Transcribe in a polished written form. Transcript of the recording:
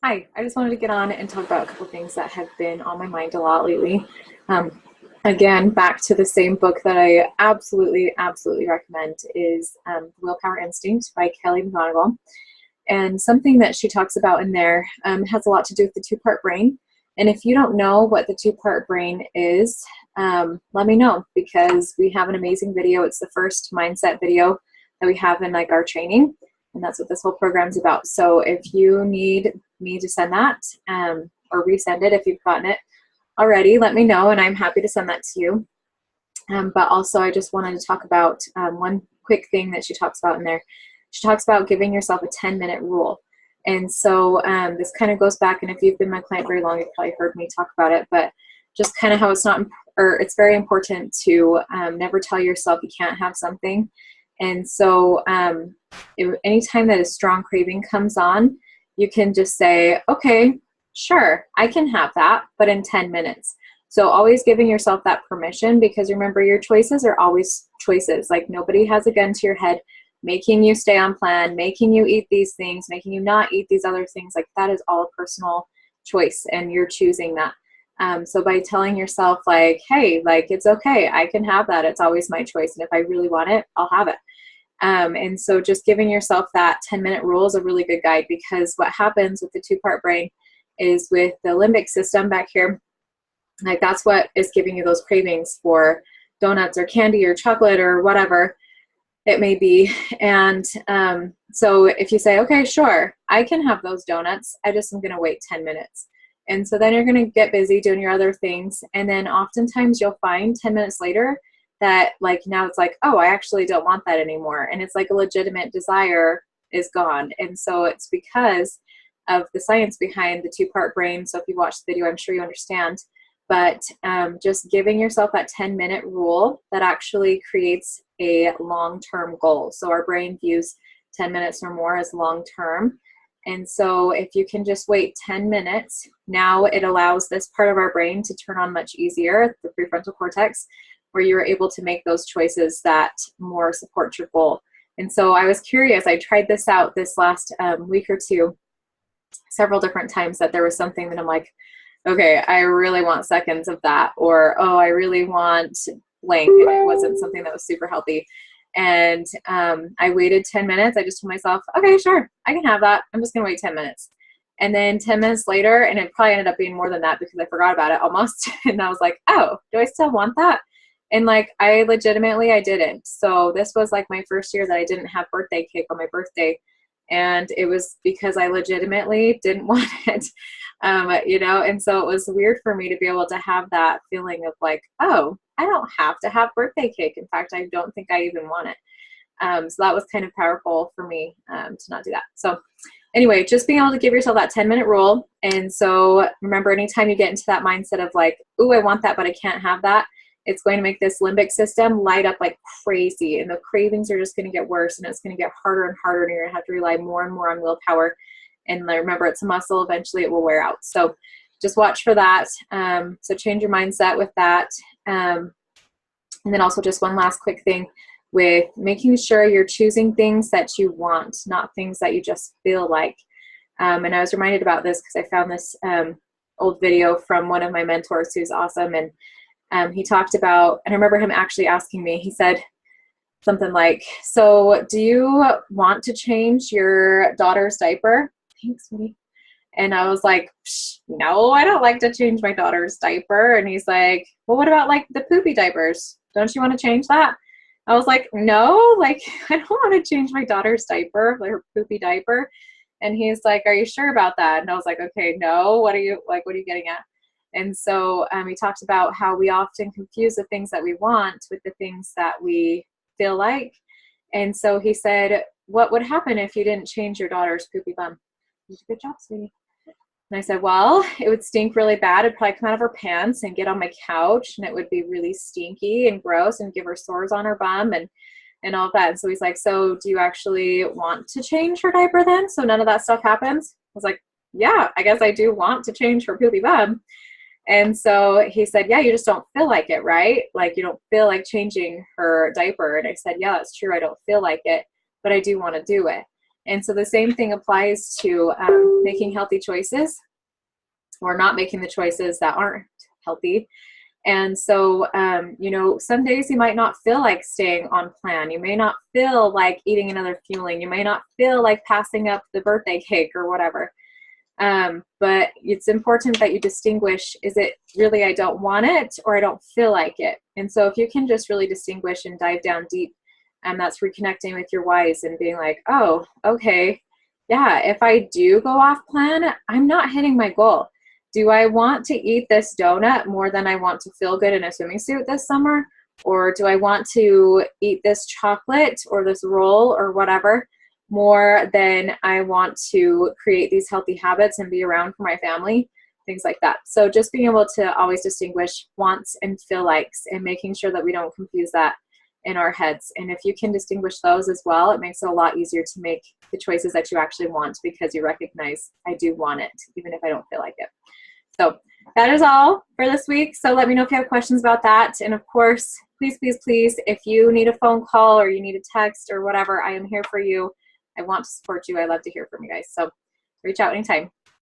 Hi, I just wanted to get on and talk about a couple things that have been on my mind a lot lately. Um, Again, back to the same book that I absolutely recommend is Willpower Instinct by Kelly McGonigal. And something that she talks about in there has a lot to do with the two-part brain. And if you don't know what the two-part brain is, let me know, because we have an amazing video. It's the first mindset video that we have in like our training, and that's what this whole program is about. So if you need me to send that or resend it if you've gotten it already, let me know, and I'm happy to send that to you. But also, I just wanted to talk about one quick thing that she talks about in there. She talks about giving yourself a 10-minute rule. And so this kind of goes back, and if you've been my client very long, you've probably heard me talk about it, but just kind of how it's not, or it's very important to never tell yourself you can't have something. And so anytime that a strong craving comes on, you can just say, okay, sure, I can have that, but in 10 minutes. So always giving yourself that permission, because remember, your choices are always choices. Like, nobody has a gun to your head making you stay on plan, making you eat these things, making you not eat these other things. Like, that is all a personal choice, and you're choosing that. So by telling yourself, like, hey, like, it's okay, I can have that. It's always my choice. And if I really want it, I'll have it. And so just giving yourself that 10-minute rule is a really good guide, because what happens with the two-part brain is with the limbic system back here, like, that's what is giving you those cravings for donuts or candy or chocolate or whatever it may be. And so if you say, okay, sure, I can have those donuts, I just am going to wait 10 minutes. And so then you're going to get busy doing your other things. And then oftentimes you'll find 10 minutes later that, like, now it's like, oh, I actually don't want that anymore. And it's like a legitimate desire is gone. And so it's because of the science behind the two-part brain. So if you watch the video, I'm sure you understand. But just giving yourself that 10-minute rule that actually creates a long-term goal. So our brain views 10 minutes or more as long-term. And so if you can just wait 10 minutes, now it allows this part of our brain to turn on much easier, the prefrontal cortex, where you're able to make those choices that more support your goal. And so I was curious, I tried this out this last week or two, several different times, that there was something that I'm like, okay, I really want seconds of that, or, oh, I really want blank, and it wasn't something that was super healthy. And I waited 10 minutes. I just told myself, okay, sure, I can have that. I'm just going to wait 10 minutes. And then 10 minutes later, and it probably ended up being more than that because I forgot about it almost. And I was like, oh, do I still want that? And like, I didn't. So this was like my first year that I didn't have birthday cake on my birthday. And it was because I legitimately didn't want it, and so it was weird for me to be able to have that feeling of like, oh, I don't have to have birthday cake. In fact, I don't think I even want it. So that was kind of powerful for me to not do that. So anyway, just being able to give yourself that 10-minute rule. And so remember, anytime you get into that mindset of like, ooh, I want that, but I can't have that, it's going to make this limbic system light up like crazy, and the cravings are just going to get worse, and it's going to get harder and harder, and you're going to have to rely more and more on willpower. And remember, it's a muscle. Eventually it will wear out. So just watch for that. So change your mindset with that. And then also just one last quick thing with making sure you're choosing things that you want, not things that you just feel like. And I was reminded about this because I found this old video from one of my mentors who's awesome. And he talked about, and I remember him actually asking me, he said something like, so do you want to change your daughter's diaper? Thanks, sweetie. And I was like, no, I don't like to change my daughter's diaper. And he's like, well, what about like the poopy diapers? Don't you want to change that? I was like, no, like, I don't want to change my daughter's diaper, like her poopy diaper. And he's like, are you sure about that? And I was like, okay, no, what are you getting at? And so he talked about how we often confuse the things that we want with the things that we feel like. And so he said, what would happen if you didn't change your daughter's poopy bum? You did a good job, sweetie. And I said, well, it would stink really bad. It'd probably come out of her pants and get on my couch, and it would be really stinky and gross and give her sores on her bum and all of that. And so he's like, so do you actually want to change her diaper then, so none of that stuff happens? I was like, yeah, I guess I do want to change her poopy bum. And so he said, yeah, you just don't feel like it, right? Like, you don't feel like changing her diaper. And I said, yeah, that's true. I don't feel like it, but I do want to do it. And so the same thing applies to making healthy choices or not making the choices that aren't healthy. And so, you know, some days you might not feel like staying on plan. You may not feel like eating another fueling. You may not feel like passing up the birthday cake or whatever. But it's important that you distinguish, is it really I don't want it or I don't feel like it? And so if you can just really distinguish and dive down deep, that's reconnecting with your whys and being like, oh, okay, yeah, if I do go off plan, I'm not hitting my goal. Do I want to eat this donut more than I want to feel good in a swimming suit this summer? Or do I want to eat this chocolate or this roll or whatever more than I want to create these healthy habits and be around for my family? Things like that. So just being able to always distinguish wants and feel likes and making sure that we don't confuse that in our heads. And if you can distinguish those as well, it makes it a lot easier to make the choices that you actually want, because you recognize, I do want it, even if I don't feel like it. So that is all for this week. So let me know if you have questions about that. And of course, please, please, please, if you need a phone call or you need a text or whatever, I am here for you. I want to support you. I love to hear from you guys. So reach out anytime.